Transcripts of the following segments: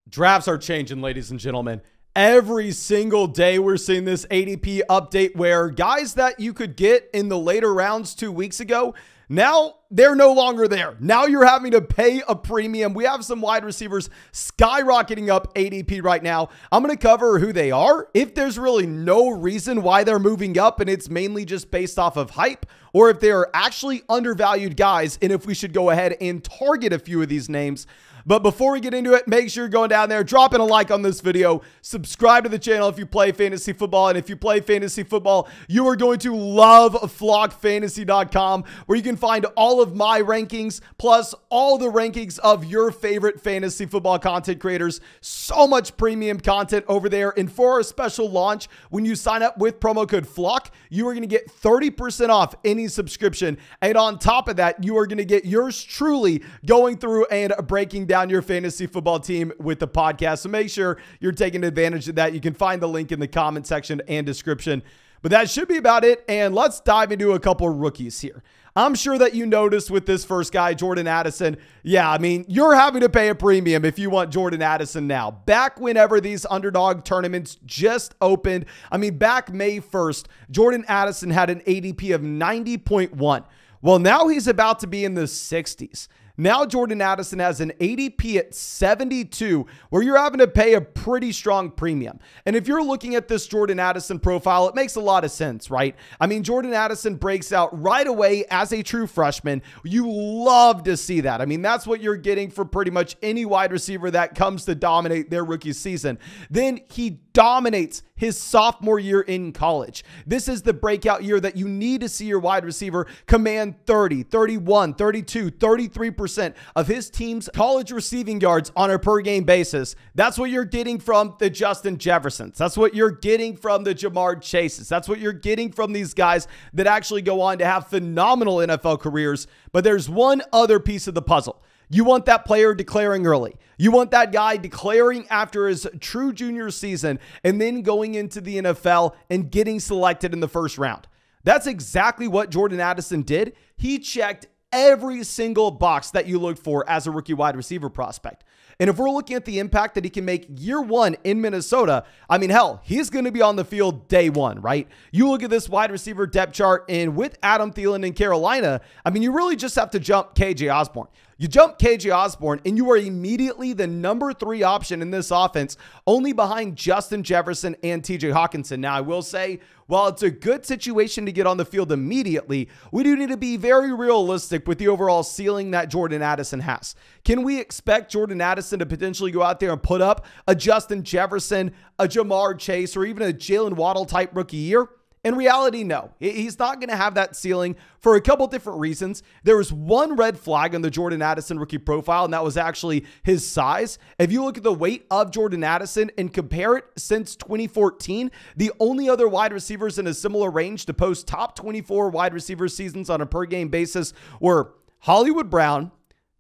Drafts are changing, ladies and gentlemen. Every single day we're seeing this ADP update where guys that you could get in the later rounds 2 weeks ago, now they're no longer there. Now you're having to pay a premium. We have some wide receivers skyrocketing up ADP right now. I'm going to cover who they are, if there's really no reason why they're moving up and it's mainly just based off of hype, or if they are actually undervalued guys and if we should go ahead and target a few of these names. But before we get into it, make sure you're going down there, dropping a like on this video, subscribe to the channel if you play fantasy football. And if you play fantasy football, you are going to love flockfantasy.com, where you can find all of my rankings, plus all the rankings of your favorite fantasy football content creators. So much premium content over there. And for our special launch, when you sign up with promo code FLOCK, you are going to get 30% off any subscription. And on top of that, you are going to get yours truly going through and breaking down your fantasy football team with the podcast. So make sure you're taking advantage of that. You can find the link in the comment section and description. But that should be about it. And let's dive into a couple of rookies here. I'm sure that you noticed with this first guy, Jordan Addison. Yeah, I mean, you're having to pay a premium if you want Jordan Addison now. Back whenever these underdog tournaments just opened, I mean, back May 1st, Jordan Addison had an ADP of 90.1. Well, now he's about to be in the 60s. Now Jordan Addison has an ADP at 72, where you're having to pay a pretty strong premium. And if you're looking at this Jordan Addison profile, it makes a lot of sense, right? I mean, Jordan Addison breaks out right away as a true freshman. You love to see that. I mean, that's what you're getting for pretty much any wide receiver that comes to dominate their rookie season. Then he dominates his sophomore year in college. This is the breakout year that you need to see your wide receiver command 30, 31, 32, 33% of his team's college receiving yards on a per game basis. That's what you're getting from the Justin Jeffersons. That's what you're getting from the Jamar Chases. That's what you're getting from these guys that actually go on to have phenomenal NFL careers. But there's one other piece of the puzzle. You want that player declaring early. You want that guy declaring after his true junior season and then going into the NFL and getting selected in the first round. That's exactly what Jordan Addison did. He checked every single box that you look for as a rookie wide receiver prospect. And if we're looking at the impact that he can make year one in Minnesota, I mean, hell, he's going to be on the field day one, right? You look at this wide receiver depth chart, and with Adam Thielen in Carolina, I mean, you really just have to jump KJ Osborne. You jump KJ Osborne, and you are immediately the number 3 option in this offense, only behind Justin Jefferson and TJ Hawkinson. Now, I will say, while it's a good situation to get on the field immediately, we do need to be very realistic with the overall ceiling that Jordan Addison has. Can we expect Jordan Addison to potentially go out there and put up a Justin Jefferson, a Jamar Chase, or even a Jalen Waddle type rookie year? In reality, no. He's not going to have that ceiling for a couple different reasons. There was one red flag on the Jordan Addison rookie profile, and that was actually his size. If you look at the weight of Jordan Addison and compare it since 2014, the only other wide receivers in a similar range to post top 24 wide receiver seasons on a per game basis were Hollywood Brown,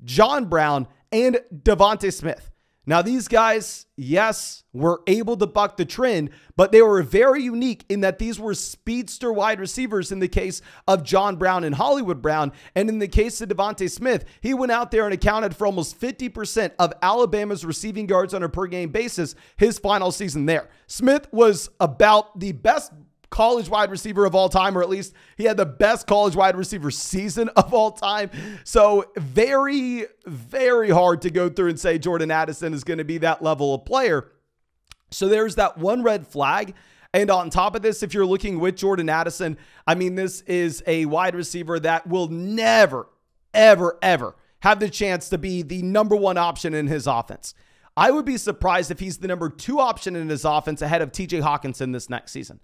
John Brown, and Devontae Smith. Now, these guys, yes, were able to buck the trend, but they were very unique in that these were speedster wide receivers in the case of John Brown and Hollywood Brown. And in the case of Devontae Smith, he went out there and accounted for almost 50% of Alabama's receiving yards on a per game basis his final season there. Smith was about the best college wide receiver of all time, or at least he had the best college wide receiver season of all time. So very, very hard to go through and say Jordan Addison is going to be that level of player. So there's that one red flag. And on top of this, if you're looking with Jordan Addison, I mean, this is a wide receiver that will never, ever, ever have the chance to be the number 1 option in his offense. I would be surprised if he's the number 2 option in his offense ahead of TJ Hawkinson this next season.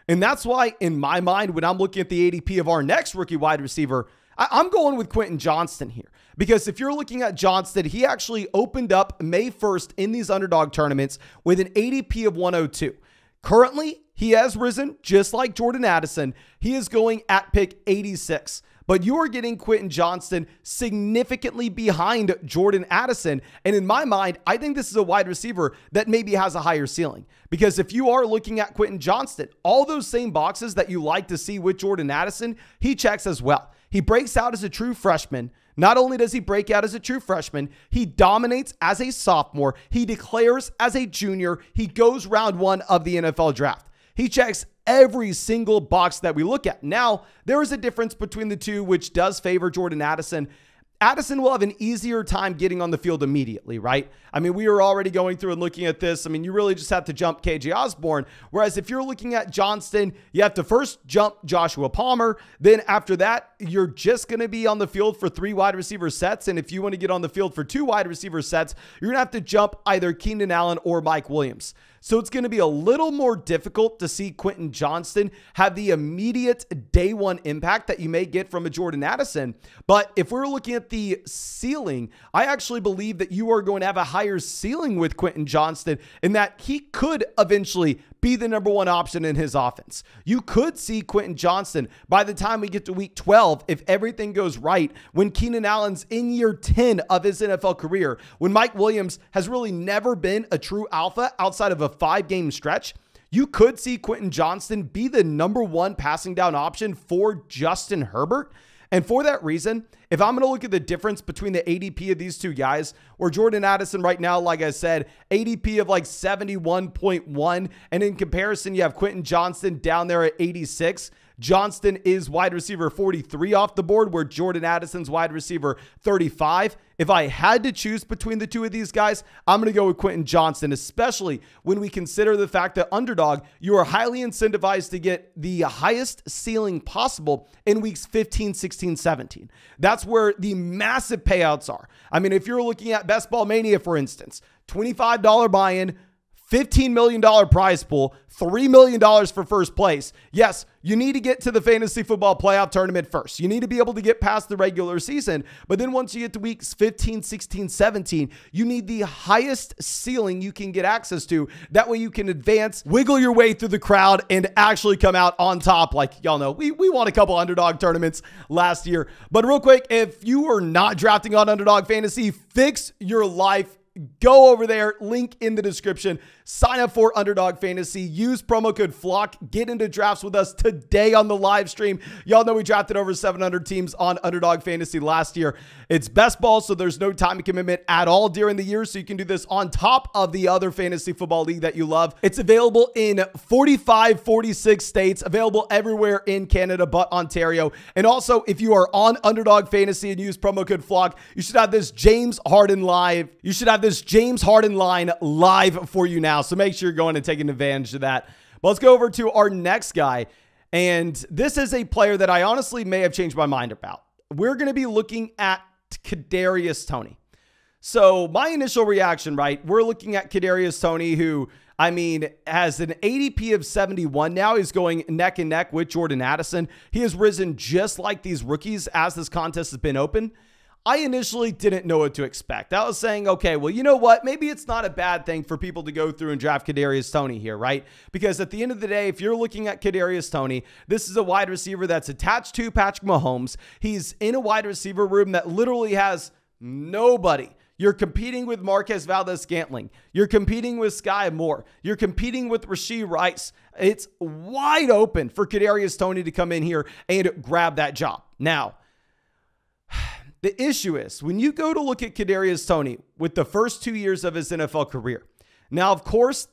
And that's why, in my mind, when I'm looking at the ADP of our next rookie wide receiver, I'm going with Quentin Johnston here. Because if you're looking at Johnston, he actually opened up May 1st in these underdog tournaments with an ADP of 102. Currently, he has risen just like Jordan Addison. He is going at pick 86. But you are getting Quentin Johnston significantly behind Jordan Addison. And in my mind, I think this is a wide receiver that maybe has a higher ceiling. Because if you are looking at Quentin Johnston, all those same boxes that you like to see with Jordan Addison, he checks as well. He breaks out as a true freshman. Not only does he break out as a true freshman, he dominates as a sophomore. He declares as a junior. He goes round 1 of the NFL draft. He checks every single box that we look at. Now, there is a difference between the two, which does favor Jordan Addison. Addison will have an easier time getting on the field immediately, right? I mean, we were already going through and looking at this. I mean, you really just have to jump KJ Osborne. Whereas if you're looking at Johnston, you have to first jump Joshua Palmer. Then after that, you're just going to be on the field for 3 wide receiver sets. And if you want to get on the field for 2 wide receiver sets, you're going to have to jump either Keenan Allen or Mike Williams. So it's going to be a little more difficult to see Quentin Johnston have the immediate day 1 impact that you may get from a Jordan Addison. But if we're looking at the ceiling, I actually believe that you are going to have a higher ceiling with Quentin Johnston in that he could eventually be the number 1 option in his offense. You could see Quentin Johnston by the time we get to week 12, if everything goes right, when Keenan Allen's in year 10 of his NFL career, when Mike Williams has really never been a true alpha outside of a 5-game stretch, you could see Quentin Johnston be the number 1 passing down option for Justin Herbert. And for that reason, if I'm going to look at the difference between the ADP of these two guys, where Jordan Addison right now, like I said, ADP of like 71.1, and in comparison, you have Quentin Johnston down there at 86. Johnston is wide receiver 43 off the board, where Jordan Addison's wide receiver 35. If I had to choose between the two of these guys, I'm going to go with Quentin Johnston, especially when we consider the fact that underdog, you are highly incentivized to get the highest ceiling possible in weeks 15, 16, 17. That's where the massive payouts are. I mean, if you're looking at Best Ball Mania, for instance, $25 buy-in, $15 million prize pool, $3 million for first place. Yes, you need to get to the fantasy football playoff tournament first. You need to be able to get past the regular season. But then once you get to weeks 15, 16, 17, you need the highest ceiling you can get access to. That way you can advance, wiggle your way through the crowd, and actually come out on top. Like y'all know, we won a couple underdog tournaments last year. But real quick, if you are not drafting on Underdog Fantasy, fix your life. Go over there, link in the description, sign up for Underdog Fantasy, use promo code FLOCK, get into drafts with us today on the live stream. Y'all know we drafted over 700 teams on Underdog Fantasy last year. It's best ball, so there's no time commitment at all during the year, so you can do this on top of the other fantasy football league that you love. It's available in 45, 46 states, available everywhere in Canada but Ontario. And also, if you are on Underdog Fantasy and use promo code FLOCK, you should have this James Harden live. You should have this James Harden line live for you now. So make sure you're going and taking advantage of that. But let's go over to our next guy. And this is a player that I honestly may have changed my mind about. We're going to be looking at Kadarius Tony. So my initial reaction, right? We're looking at Kadarius Tony, who, I mean, has an ADP of 71. Now he's going neck and neck with Jordan Addison. He has risen just like these rookies as this contest has been open. I initially didn't know what to expect. I was saying, okay, well, you know what? Maybe it's not a bad thing for people to go through and draft Kadarius Tony here, right? Because at the end of the day, if you're looking at Kadarius Tony, this is a wide receiver that's attached to Patrick Mahomes. He's in a wide receiver room that literally has nobody. You're competing with Marquez Valdes-Scantling. You're competing with Sky Moore. You're competing with Rashee Rice. It's wide open for Kadarius Tony to come in here and grab that job. Now, the issue is when you go to look at Kadarius Tony with the first 2 years of his NFL career. Now, of course,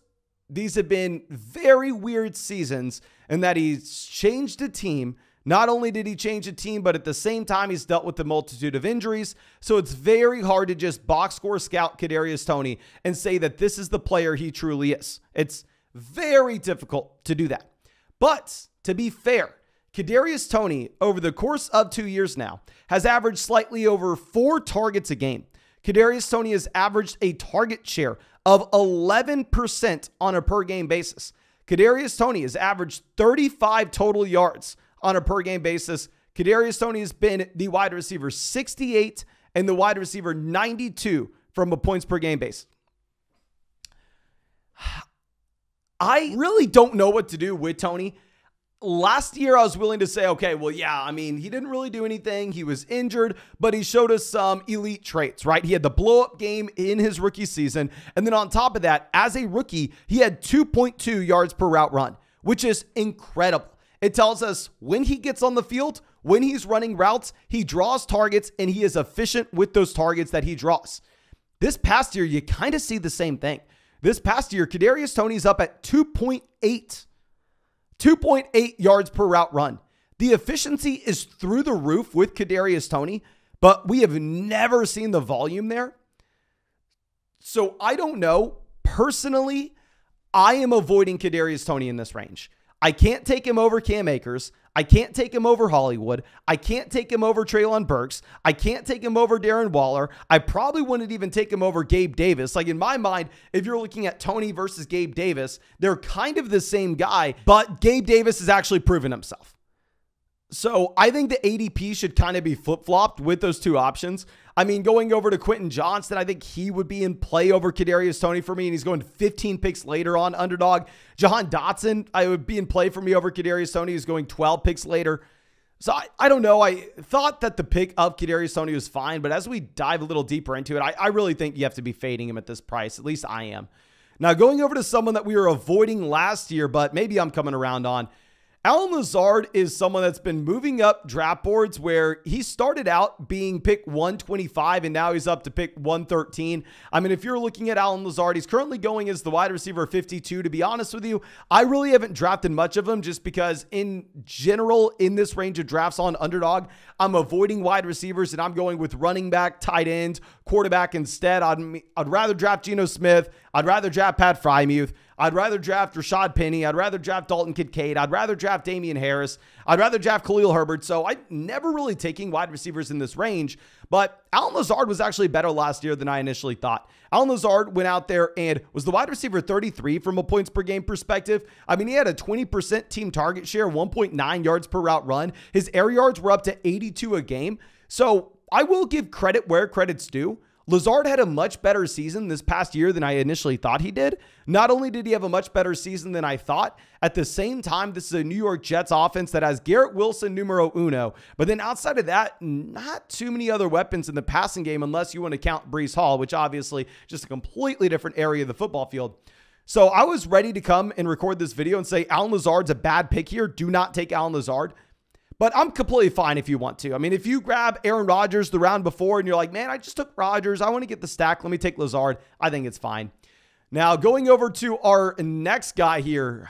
these have been very weird seasons in that he's changed a team. Not only did he change a team, but at the same time, he's dealt with a multitude of injuries. So it's very hard to just box score scout Kadarius Tony and say that this is the player he truly is. It's very difficult to do that. But to be fair, Kadarius Tony, over the course of 2 years now, has averaged slightly over 4 targets a game. Kadarius Tony has averaged a target share of 11% on a per game basis. Kadarius Tony has averaged 35 total yards on a per game basis. Kadarius Tony has been the wide receiver 68 and the wide receiver 92 from a points per game basis. I really don't know what to do with Tony. Last year, I was willing to say, okay, well, yeah, I mean, he didn't really do anything. He was injured, but he showed us some elite traits, right? He had the blow-up game in his rookie season. And then on top of that, as a rookie, he had 2.2 yards per route run, which is incredible. It tells us when he gets on the field, when he's running routes, he draws targets and he is efficient with those targets that he draws. This past year, you kind of see the same thing. This past year, Kadarius Tony's up at 2.8 yards per route run. The efficiency is through the roof with Kadarius Tony, but we have never seen the volume there. So I don't know. Personally, I am avoiding Kadarius Tony in this range. I can't take him over Cam Akers. I can't take him over Hollywood. I can't take him over Treylon Burks. I can't take him over Darren Waller. I probably wouldn't even take him over Gabe Davis. Like in my mind, if you're looking at Tony versus Gabe Davis, they're kind of the same guy, but Gabe Davis has actually proven himself. So I think the ADP should kind of be flip-flopped with those two options. I mean, going over to Quentin Johnston, I think he would be in play over Kadarius Tony for me, and he's going 15 picks later on Underdog. Jahan Dotson, I would be in play for me over Kadarius Tony. He's going 12 picks later. So I don't know. I thought that the pick of Kadarius Tony was fine, but as we dive a little deeper into it, I really think you have to be fading him at this price. At least I am. Now, going over to someone that we were avoiding last year, but maybe I'm coming around on, Allen Lazard is someone that's been moving up draft boards where he started out being pick 125 and now he's up to pick 113. I mean, if you're looking at Allen Lazard, he's currently going as the wide receiver 52. To be honest with you, I really haven't drafted much of him just because in general, in this range of drafts on Underdog, I'm avoiding wide receivers and I'm going with running back, tight ends, quarterback instead. I'd rather draft Geno Smith. I'd rather draft Pat Freiermuth. I'd rather draft Rashad Penny. I'd rather draft Dalton Kincaid. I'd rather draft Damian Harris. I'd rather draft Khalil Herbert. So I'm never really taking wide receivers in this range. But Allen Lazard was actually better last year than I initially thought. Allen Lazard went out there and was the wide receiver 33 from a points per game perspective. I mean, he had a 20% team target share, 1.9 yards per route run. His air yards were up to 82 a game. So I will give credit where credit's due. Lazard had a much better season this past year than I initially thought he did. Not only did he have a much better season than I thought, at the same time, this is a New York Jets offense that has Garrett Wilson numero uno. But then outside of that, not too many other weapons in the passing game unless you want to count Breece Hall, which obviously just a completely different area of the football field. So I was ready to come and record this video and say Allen Lazard's a bad pick here. Do not take Allen Lazard. But I'm completely fine if you want to. I mean, if you grab Aaron Rodgers the round before and you're like, man, I just took Rodgers, I want to get the stack, let me take Lazard, I think it's fine. Now, going over to our next guy here,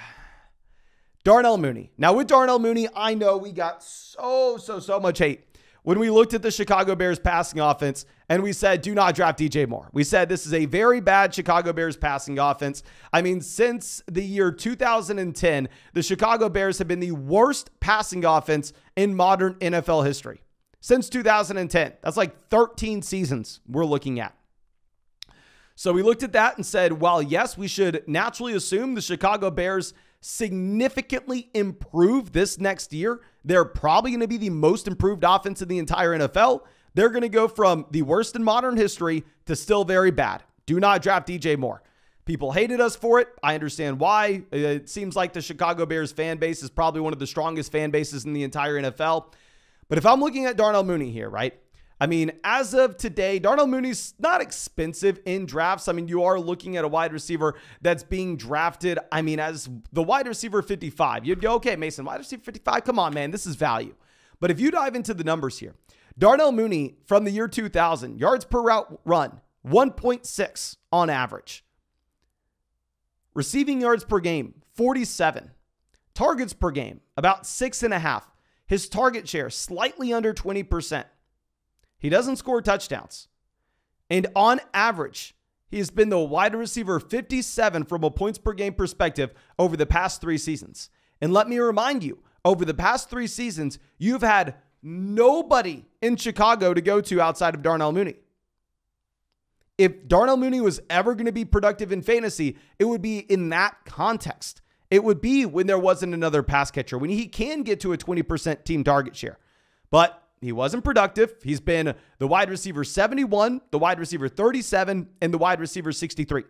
Darnell Mooney. Now, with Darnell Mooney, I know we got so much hate when we looked at the Chicago Bears passing offense and we said, do not draft DJ Moore. We said this is a very bad Chicago Bears passing offense. I mean, since the year 2010, the Chicago Bears have been the worst passing offense in modern NFL history. Since 2010. That's like 13 seasons we're looking at. So we looked at that and said, well, yes, we should naturally assume the Chicago Bears significantly improve this next year. They're probably going to be the most improved offense in the entire NFL. They're going to go from the worst in modern history to still very bad. Do not draft DJ Moore. People hated us for it. I understand why. It seems like the Chicago Bears fan base is probably one of the strongest fan bases in the entire NFL. But if I'm looking at Darnell Mooney here, right? I mean, as of today, Darnell Mooney's not expensive in drafts. I mean, you are looking at a wide receiver that's being drafted, I mean, as the wide receiver 55. You'd go, okay, Mason, wide receiver 55? Come on, man, this is value. But if you dive into the numbers here, Darnell Mooney from the year 2000, yards per route run, 1.6 on average. Receiving yards per game, 47. Targets per game, about 6.5. His target share, slightly under 20%. He doesn't score touchdowns. And on average, he has been the wide receiver 57 from a points per game perspective over the past 3 seasons. And let me remind you, over the past 3 seasons, you've had nobody in Chicago to go to outside of Darnell Mooney. If Darnell Mooney was ever going to be productive in fantasy, it would be in that context. It would be when there wasn't another pass catcher, when he can get to a 20% team target share. But he wasn't productive. He's been the wide receiver 71, the wide receiver 37, and the wide receiver 63.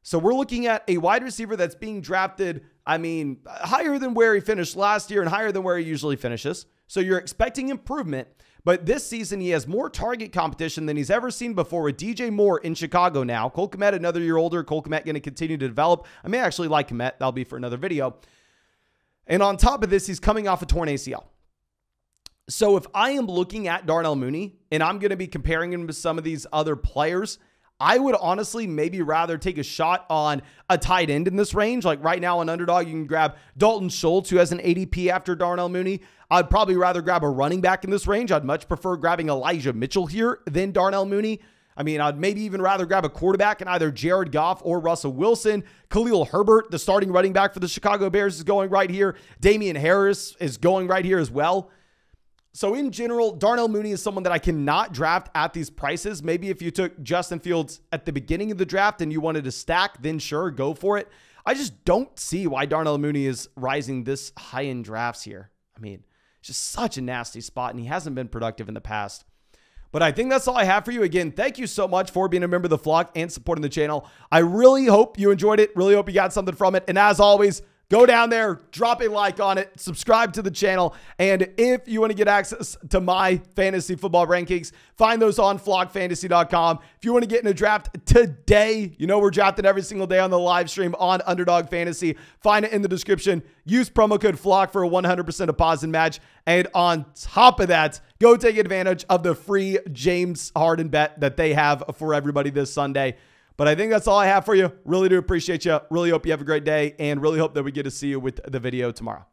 So we're looking at a wide receiver that's being drafted, I mean, higher than where he finished last year and higher than where he usually finishes. So you're expecting improvement. But this season, he has more target competition than he's ever seen before with DJ Moore in Chicago now. Cole Kmet, another year older. Cole Kmet going to continue to develop. I may actually like Kmet. That'll be for another video. And on top of this, he's coming off a torn ACL. So if I am looking at Darnell Mooney and I'm going to be comparing him to some of these other players, I would honestly maybe rather take a shot on a tight end in this range. Like right now on Underdog, you can grab Dalton Schultz, who has an ADP after Darnell Mooney. I'd probably rather grab a running back in this range. I'd much prefer grabbing Elijah Mitchell here than Darnell Mooney. I mean, I'd maybe even rather grab a quarterback in either Jared Goff or Russell Wilson. Khalil Herbert, the starting running back for the Chicago Bears, is going right here. Damian Harris is going right here as well. So in general, Darnell Mooney is someone that I cannot draft at these prices. Maybe if you took Justin Fields at the beginning of the draft and you wanted to stack, then sure, go for it. I just don't see why Darnell Mooney is rising this high in drafts here. I mean, it's just such a nasty spot, and he hasn't been productive in the past. But I think that's all I have for you. Again, thank you so much for being a member of the flock and supporting the channel. I really hope you enjoyed it. Really hope you got something from it. And as always, go down there, drop a like on it, subscribe to the channel. And if you want to get access to my fantasy football rankings, find those on flockfantasy.com. If you want to get in a draft today, you know we're drafting every single day on the live stream on Underdog Fantasy. Find it in the description. Use promo code FLOCK for a 100% deposit match. And on top of that, go take advantage of the free James Harden bet that they have for everybody this Sunday. But I think that's all I have for you. Really do appreciate you. Really hope you have a great day, and really hope that we get to see you with the video tomorrow.